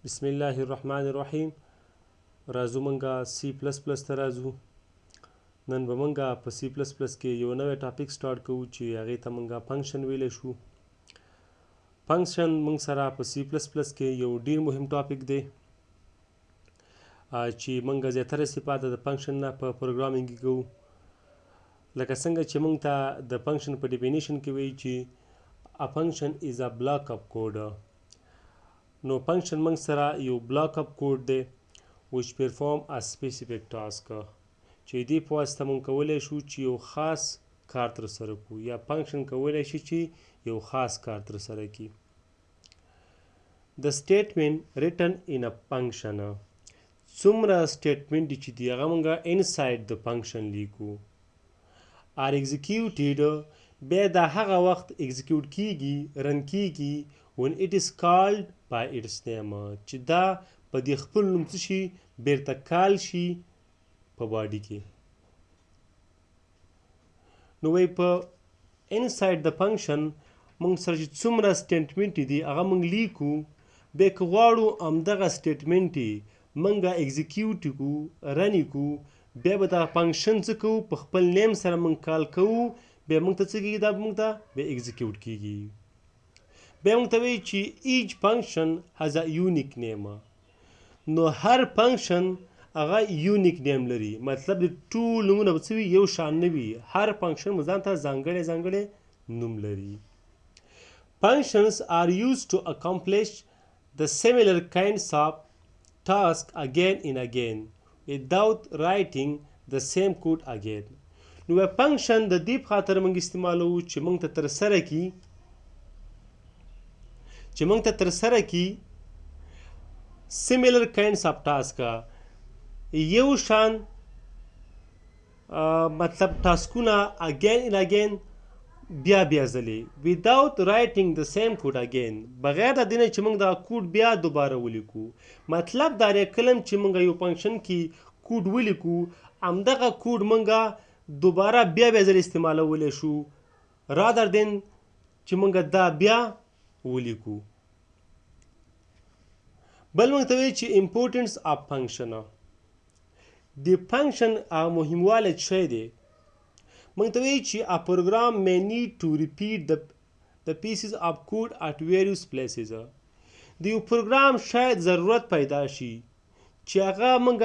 بسم الله الرحمن الرحیم. راځو مونږه سی پلس پلس ته راځو. نن به مونږه په سی پلس پلس کې یو نوی ټاپک سٹارټ کوو چې هغې ته مونږه فنکشن ویلی شو. فنکشن مونږ سره په سی پلس پلس کې یو ډیر مهم ټاپک دی چې مونږه زیاتره استفاده د فنکشن نه په پروګرامینګ کې کوو. لکه څنګه چې مونږ ته د فنکشن په ډیفینیشن کې وایي چې a function is a block of code. نو فنکشن موږ سره یو بلاک اپ کوډ دی which perform a specific task چې دې په واسطه موږ کولی شو چې یو خاص کار ترسره کړو یا فنکشن کولی شي چې یو خاص کار ترسره کړي. د statement written in a function څومره statement چې دی هغه موږ inside the function لیکو are executed بیا د هغه وخت execute کیږي رن کیږي when it is called by its name چې دا په دې خپل نوم څه شي بیرته کال شي په باډي کې. نو وایي په inside the function موږ سره چې څومره سټیټمنټ دي هغه موږ لیکو بیا که غواړو همدغه سټیټمنټ موږ ایگزیکیوټ کړو رن کړو بیا به دا فنکشن څه کوو په خپل نیم سره موږ کال کوو بیا موږ ته څه کېږي دا موږ ته بیا ایگزیکیوټ کېږي. بیا موږ ته وایي چې ایچ فنکشن هز ا یونیک نیم. نو هر فنکشن هغه یونیک نیم لري مطلب د ټول نومونه به څه وي یو شان نه وي هر فنکشن به ځان ته ځانګړی نوم لري. Functions are used to accomplish the similar kinds of tasks again and again without writing the same code again. نو فنکشن د دې په خاطر موږ استعمالوو چې موږ ته ترسره کړي similar kinds of task یو شان مطلب ټاسکونه again and again بیا ځلې without writing the same code again بغیر د دې نه چې موږ دا کوډ بیا دوباره ولیکو. مطلب دا دی کله چې موږ یو فنکشن کې کوډ ولیکو همدغه کوډ موږ دوباره بیا ځلې استعمالولی شو rather than چې موږ دا بیا ولیکو. بل موږ ته وایي چې امپورټنس اف فنکشن د فنکشن مهموالی څه شی دی. موږ ته وایي چې a program may need to repeat the pieces of code at various places. د یو پروګرام شاید ضرورت پیدا شي چې هغه موږ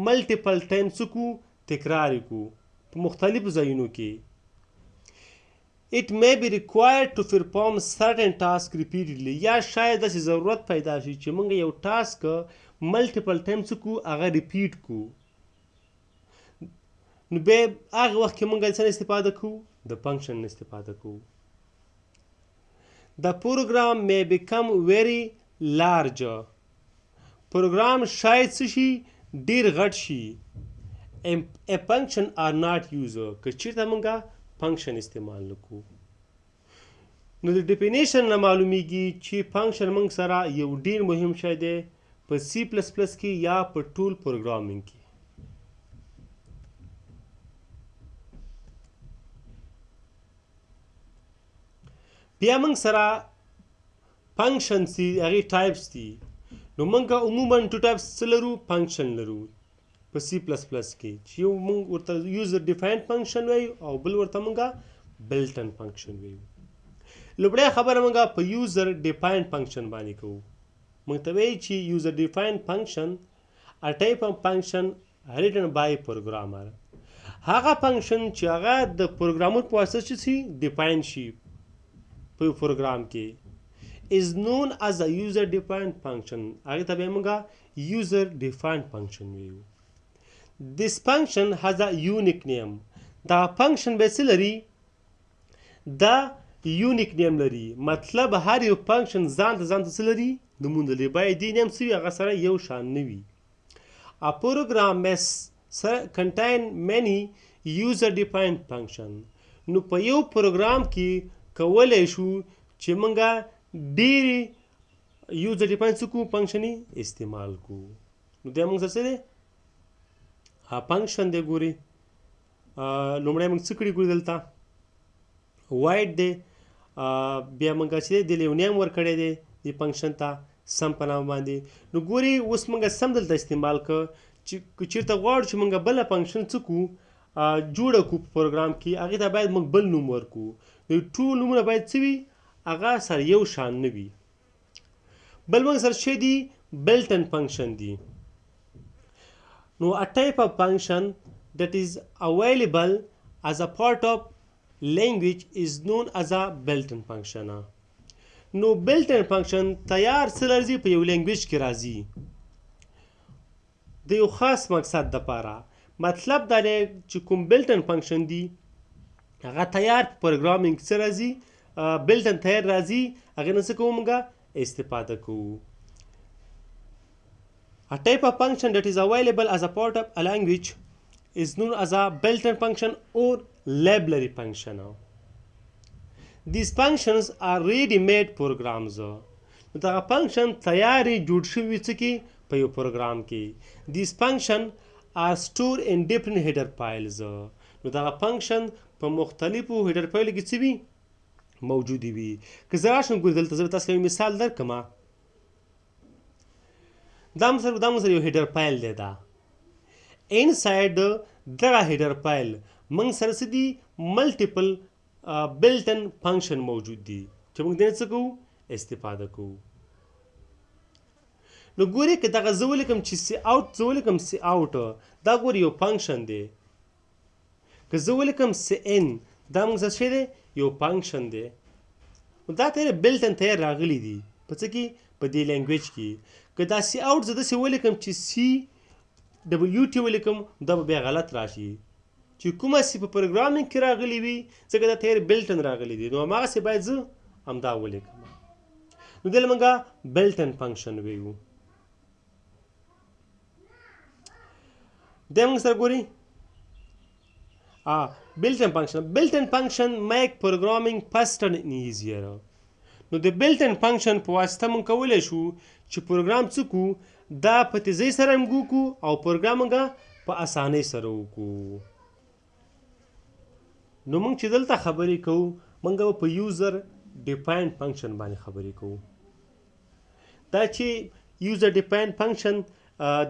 ملټیپل ټایمز کو تکرار کړو په مختلفو ځایونو کې. It may be required to perform certain tasks repeatedly. یا شاید داسې ضرورت پیدا شي چې موږ یو ټاسک ملټیپل ټایمز کو هغه ریپیټ کو. نو بیا هغه وخت کې موږ څه استفاده کوو د فنکشن استفاده کوو. The program may become very large. پروګرام شاید څه شي ډیر غټ شي. A function are not used که چېرته موږ فنکشن استعمال نکو. نو د ډیفینیشن نه معلومیږي چې فنکشن موږ سره یو ډیر مهم شی دی په سی پلس پلس کې یا په ټول پروګرامینګ کې. بیا موږ سره فنکشنز دي هغې ټایپس دي. نو موږ عموما ټو ټایپس څه لرو فنکشن لرو په سی پلس پلس کې چې یو موږ ورته یوزر ډیفاینډ فنکشن وایو او بل ورته موږ بلټن فنکشن وایو. لومړی خبره موږ په یوزر ډیفاینډ فنکشن باندې کوو. موږ ته وایي چې یوزر ډیفاینډ فنکشن ا ټایپ اف فنکشن ریټن بای پروګرامر هغه فنکشن چې هغه د پروګرامر په واسطه چې ډیفاین شي په پروګرام کې is known as a user defined function. هغې ته بیا موږ user defined function وایو. This function has a unique name. دا فنکشن به څه لري دا یونیک نیم لري مطلب هر یو فنکشن ځان ته څه لري نومونه لري باید دې نیم څه وي هغه سره یو شان نه وي. A program may contain many user defined function. نو په یو پروګرام کې کولی شو چې موږ ډېرې یوزر ډیفاینډ څه کوو فنکشنې استعمال کوو. نو دا موږ څه دی فنکشن دی ګوري لومړی موږ څه کړي ګوري دلته وایډ دی بیا موږ چې دی یو نیم ورکړی دی دې فنکشن ته سم په نامه باندې. نو ګوري اوس موږ سم دلته استعمال کړ چې چېرته غواړو چې موږ بله فنکشن څه کړو جوړه کړو په پروګرام کې، هغې ته باید موږ بل نوم ورکړو. نو ټول نومونه باید څه وي؟ هغه سره یو شان نه وي. بل موږ سره څه دي؟ built in function دي. نو a type of function that is available as a part of language is known as a built-in function. نو built-in function تیار څه لري په یو لینګویج کې راځي د یو خاص مقصد دپاره. مطلب دا دی چې کوم built-in function دی هغه تیار په پروګرامینګ کې څه راځي built-in تیار راځي، هغې نه څه کوو موږ استفاده کوو. A type of function that is available as a part of a language is known as a built-in function or library function. These functions are ready-made programs. دا function تیاری جوړ شوي څه کې په یو پروګرام کې. These functions are stored in different header files. نو دا function په مختلفو header فایلو کې څه وي؟ موجودې وي. که زه راشم ګورئ دلته زه تاسو یو مثال درکړم. دا مثلا یو هیډر فایل دی. دا انساید دغه هیډر فایل موږ سره څه دي؟ ملټیپل بلټن فنکشن موجود دي چې موږ دې څه کوو؟ استفاده کوو. نو ګورئ که دغه زه ولیکم چې سی آوټ، زه ولیکم سی آوټ، دا ګورئ یو فنکشن دی. که زه ولیکم سی ان، دا موږ سره څه دی؟ یو فنکشن دی. نو دا تیاره بلټن تیار راغلی دي په څه کې؟ په دې لینګویج کې. که دا سی آوټ زه داسې ولیکم چې سی ډبلیو ټي ولیکم، دا به بیا غلط راشي چې کومه سی په پروګرامینګ کې راغلی وي، ځکه دا تیار بلټن راغلی دی. نو هماغسې باید زه همدا ولیکم. نو دلته موږ بلټن فنکشن ویو. دی موږ سره ګورئ built-in function. Built-in function make programming faster and easier. نو د built-in function په واسطه موږ کولی شو چې پروګرام څه کړو؟ دا په تیزۍ سره هم وکړو او پروګرام موږ په اسانۍ سره وکړو. نو موږ چې دلته خبرې کوو موږ به په یوزر ډیفاینډ فنکشن باندې خبرې کوو. دا چې یوزر ډیفاینډ فنکشن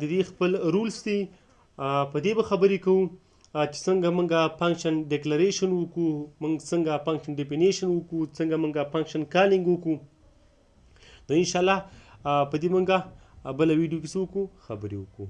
د دې خپل رولز دي، په دې به خبرې کوو چې څنګه موږ فنکشن ډیکلریشن وکړو، موږ څنګه فنکشن ډیفینیشن وکړو، څنګه موږ فنکشن کالینګ وکړو. نو انشاءالله په دې موږ بله ویډیو کې څه وکړو؟ خبرې وکړو.